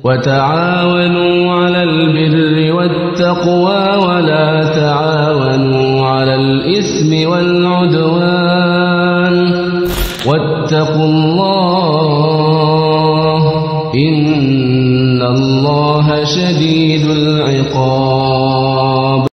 وتعاونوا على البر والتقوى ولا تعاونوا على الإثم والعدوان واتقوا الله إن الله شديد العقاب.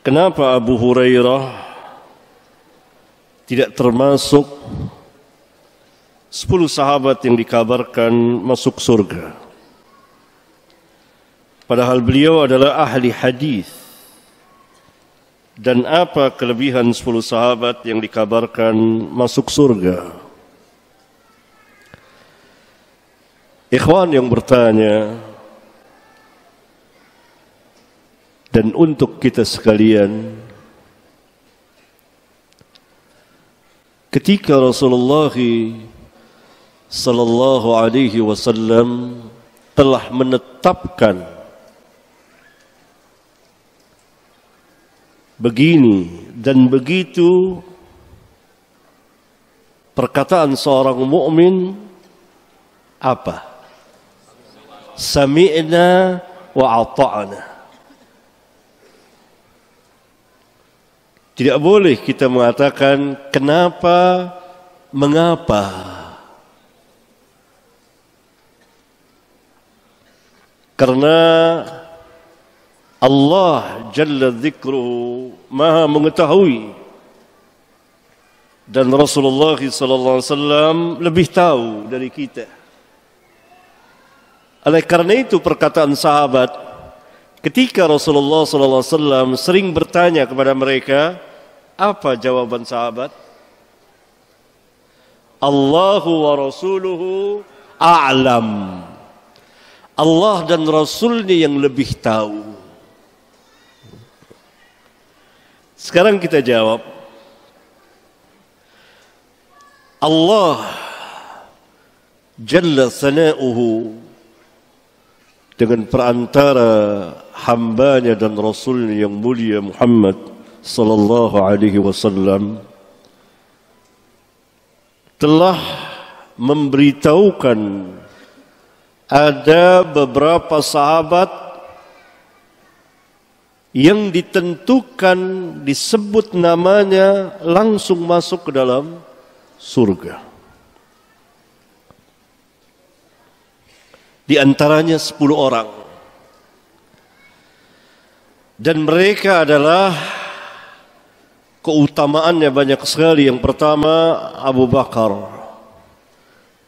Kenapa Abu Hurairah tidak termasuk 10 sahabat yang dikabarkan masuk surga? Padahal beliau adalah ahli hadis. Dan apa kelebihan 10 sahabat yang dikabarkan masuk surga? Ikhwan yang bertanya, dan untuk kita sekalian, ketika Rasulullah sallallahu alaihi wasallam telah menetapkan begini dan begitu perkataan seorang mukmin, apa? Sami'na wa ata'na. Tidak boleh kita mengatakan kenapa, mengapa. Karena Allah Jalla Dzikruhu Maha mengetahui, dan Rasulullah sallallahu alaihi wasallam lebih tahu dari kita. Oleh karena itu perkataan sahabat ketika Rasulullah sallallahu alaihi wasallam sering bertanya kepada mereka, apa jawaban sahabat? Allahu wa rasuluhu a'lam. Allah dan Rasulnya yang lebih tahu. Sekarang kita jawab, Allah Jalla Sana'uhu dengan perantara hambanya dan Rasulnya yang mulia Muhammad sallallahu alaihi wasallam telah memberitahukan ada beberapa sahabat yang ditentukan, disebut namanya, langsung masuk ke dalam surga. Di antaranya 10 orang. Dan mereka adalah, keutamaannya banyak sekali. Yang pertama Abu Bakar,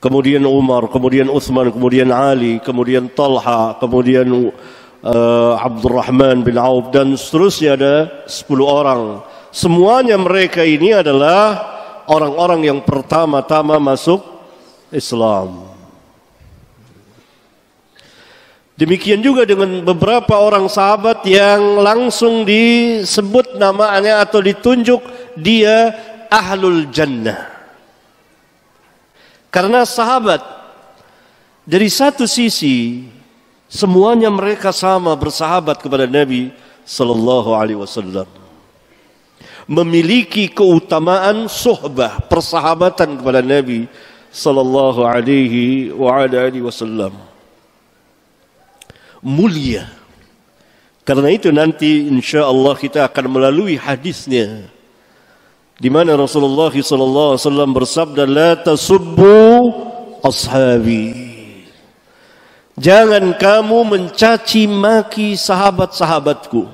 kemudian Umar, kemudian Utsman, kemudian Ali, kemudian Talha, kemudian Abdurrahman bin Auf, dan seterusnya ada 10 orang. Semuanya mereka ini adalah orang-orang yang pertama-tama masuk Islam. Demikian juga dengan beberapa orang sahabat yang langsung disebut namanya atau ditunjuk dia Ahlul Jannah. Karena sahabat dari satu sisi semuanya mereka sama bersahabat kepada Nabi sallallahu alaihi wasallam. Memiliki keutamaan suhbah, persahabatan kepada Nabi sallallahu alaihi wasallam. Mulia. Karena itu nanti insyaallah kita akan melalui hadisnya di mana Rasulullah sallallahu alaihi wasallam bersabda, la tasubbu ashabi. Jangan kamu mencaci maki sahabat-sahabatku.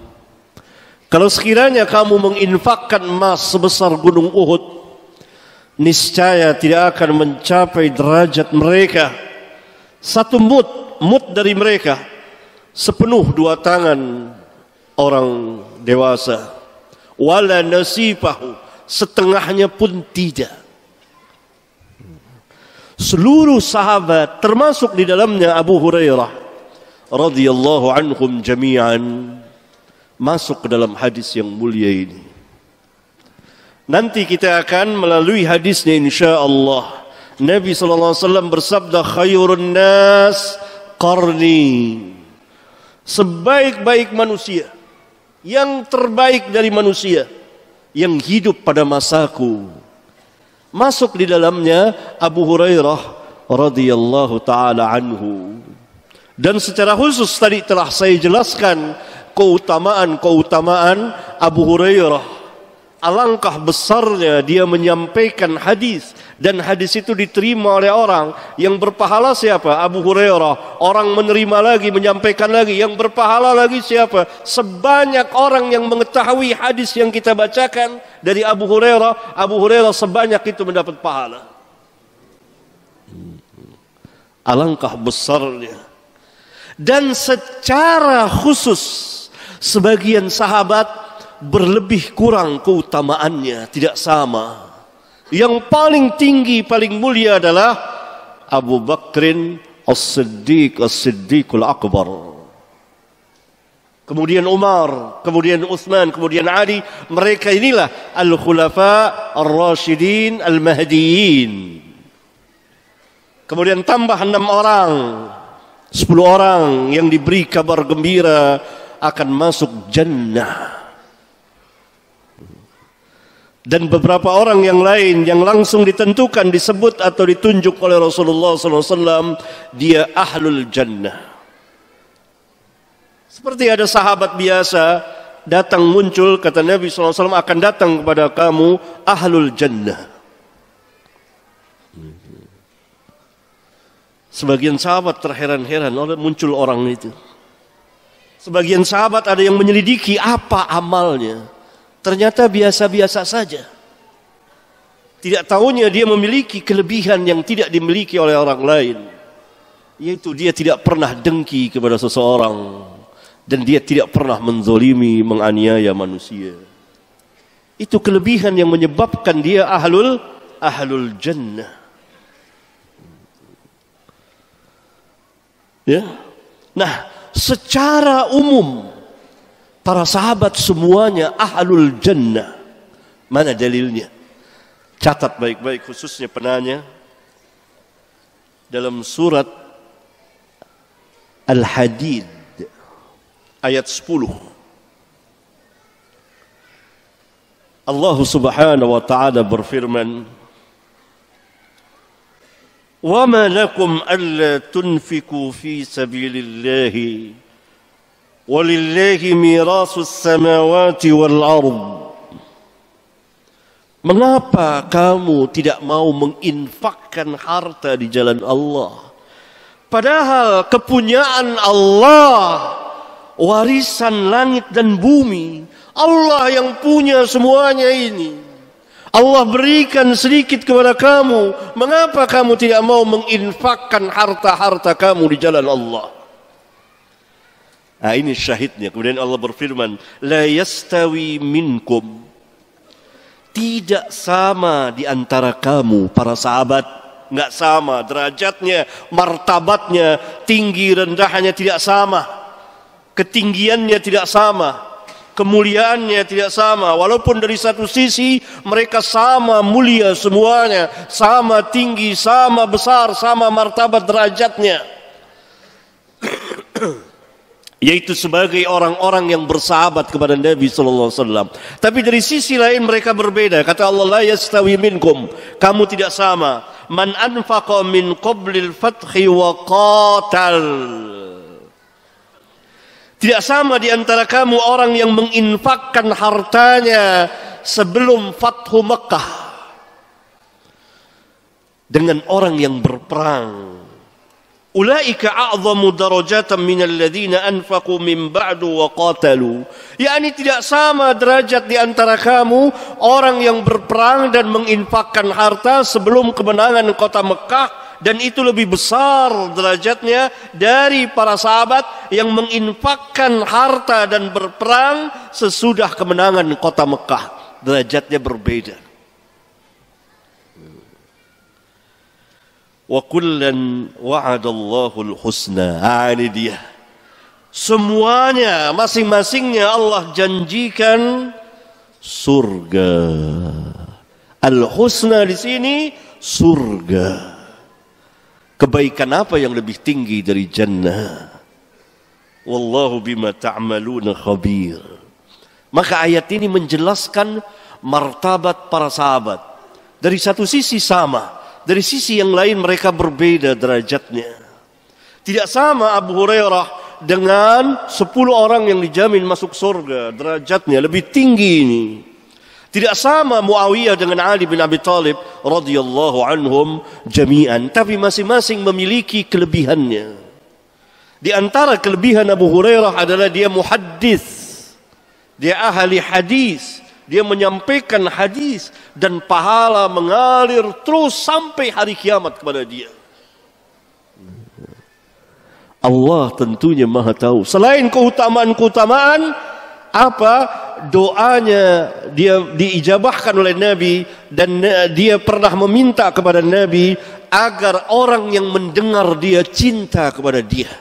Kalau sekiranya kamu menginfakkan emas sebesar gunung Uhud, niscaya tidak akan mencapai derajat mereka. Satu mud dari mereka sepenuh 2 tangan orang dewasa. Wala nasifahu, setengahnya pun tidak. Seluruh sahabat termasuk di dalamnya Abu Hurairah radhiyallahu anhum jami'an masuk ke dalam hadis yang mulia ini. Nanti kita akan melalui hadisnya insyaallah. Nabi sallallahu alaihi wasallam bersabda, khairun nas qarni. Sebaik-baik manusia, yang terbaik dari manusia yang hidup pada masaku. Masuk di dalamnya Abu Hurairah radhiyallahu taala anhu. Dan secara khusus tadi telah saya jelaskan keutamaan Abu Hurairah. Alangkah besarnya dia menyampaikan hadis, dan hadis itu diterima oleh orang. Yang berpahala siapa? Abu Hurairah. Orang menerima lagi, menyampaikan lagi. Yang berpahala lagi siapa? Sebanyak orang yang mengetahui hadis yang kita bacakan dari Abu Hurairah sebanyak itu mendapat pahala. Alangkah besarnya. Dan secara khusus sebagian sahabat berlebih kurang keutamaannya, tidak sama. Yang paling tinggi, paling mulia adalah Abu Bakrin As-Siddiqul Akbar. Kemudian Umar, kemudian Utsman, kemudian Ali. Mereka inilah Al-Khulafa Ar-Rasyidin Al-Mahdiyin. Kemudian tambah 6 orang, 10 orang yang diberi kabar gembira akan masuk jannah. Dan beberapa orang yang lain yang langsung ditentukan, disebut atau ditunjuk oleh Rasulullah SAW, dia ahlul jannah. Seperti ada sahabat biasa datang muncul, kata Nabi SAW, akan datang kepada kamu ahlul jannah. Sebagian sahabat terheran-heran oleh muncul orang itu. Sebagian sahabat ada yang menyelidiki apa amalnya. Ternyata biasa-biasa saja. Tidak tahunya dia memiliki kelebihan yang tidak dimiliki oleh orang lain. Yaitu dia tidak pernah dengki kepada seseorang. Dan dia tidak pernah menzolimi, menganiaya manusia. Itu kelebihan yang menyebabkan dia ahlul jannah. Ya. Nah, secara umum para sahabat semuanya ahlul jannah. Mana dalilnya? Catat baik-baik, khususnya penanya. Dalam surat Al-Hadid ayat 10. Allah Subhanahu wa taala berfirman, "Wa ma lakum alla tunfiqu fi sabilillahi walillahi mirasus samawati wal ard." Mengapa kamu tidak mau menginfakkan harta di jalan Allah? Padahal kepunyaan Allah, warisan langit dan bumi, Allah yang punya semuanya ini. Allah berikan sedikit kepada kamu. Mengapa kamu tidak mau menginfakkan harta-harta kamu di jalan Allah? Nah, ini syahidnya. Kemudian Allah berfirman, la yastawi minkum. Tidak sama di antara kamu para sahabat, enggak sama derajatnya, martabatnya, tinggi rendahnya tidak sama. Ketinggiannya tidak sama, kemuliaannya tidak sama. Walaupun dari satu sisi mereka sama mulia semuanya, sama tinggi, sama besar, sama martabat derajatnya. Yaitu sebagai orang-orang yang bersahabat kepada Nabi SAW. Tapi dari sisi lain mereka berbeda. Kata Allah, la yastawi minkum. Kamu tidak sama. Man anfaqa min qablil fathi wa qatal. Tidak sama di antara kamu orang yang menginfakkan hartanya sebelum Fathu Makkah dengan orang yang berperang. Ulaika a'zamu darajatan minal ladzina anfaqu min ba'du wa qatalu. yakni tidak sama derajat di antara kamu orang yang berperang dan menginfakkan harta sebelum kemenangan kota Mekah, dan itu lebih besar derajatnya dari para sahabat yang menginfakkan harta dan berperang sesudah kemenangan kota Mekah. Derajatnya berbeda. Wa kullan wa'adallahu al-husna. Ini dia. Semuanya, masing-masingnya Allah janjikan surga. Al-husna di sini surga. Kebaikan apa yang lebih tinggi dari jannah? Wallahu bima ta'maluna khabir. Maka ayat ini menjelaskan martabat para sahabat. Dari satu sisi sama, dari sisi yang lain mereka berbeda derajatnya. Tidak sama Abu Hurairah dengan 10 orang yang dijamin masuk surga. Derajatnya lebih tinggi ini. Tidak sama Muawiyah dengan Ali bin Abi Thalib radhiyallahu anhum jami'an. Tapi masing-masing memiliki kelebihannya. Di antara kelebihan Abu Hurairah adalah dia muhaddits. Dia ahli hadis. Dia menyampaikan hadis. Dan pahala mengalir terus sampai hari kiamat kepada dia. Allah tentunya maha tahu. Selain keutamaan-keutamaan, apa doanya dia diijabahkan oleh Nabi, dan dia pernah meminta kepada Nabi agar orang yang mendengar dia cinta kepada dia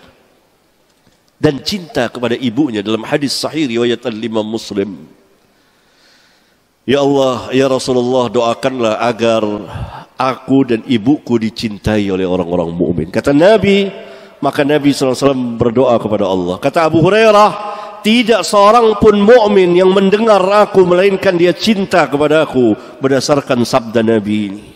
dan cinta kepada ibunya, dalam hadis sahih riwayat Imam Muslim. Ya Allah, ya Rasulullah, doakanlah agar aku dan ibuku dicintai oleh orang-orang mukmin. Kata Nabi, maka Nabi SAW berdoa kepada Allah. Kata Abu Hurairah, tidak seorang pun mukmin yang mendengar aku melainkan dia cinta kepada aku berdasarkan sabda Nabi ini.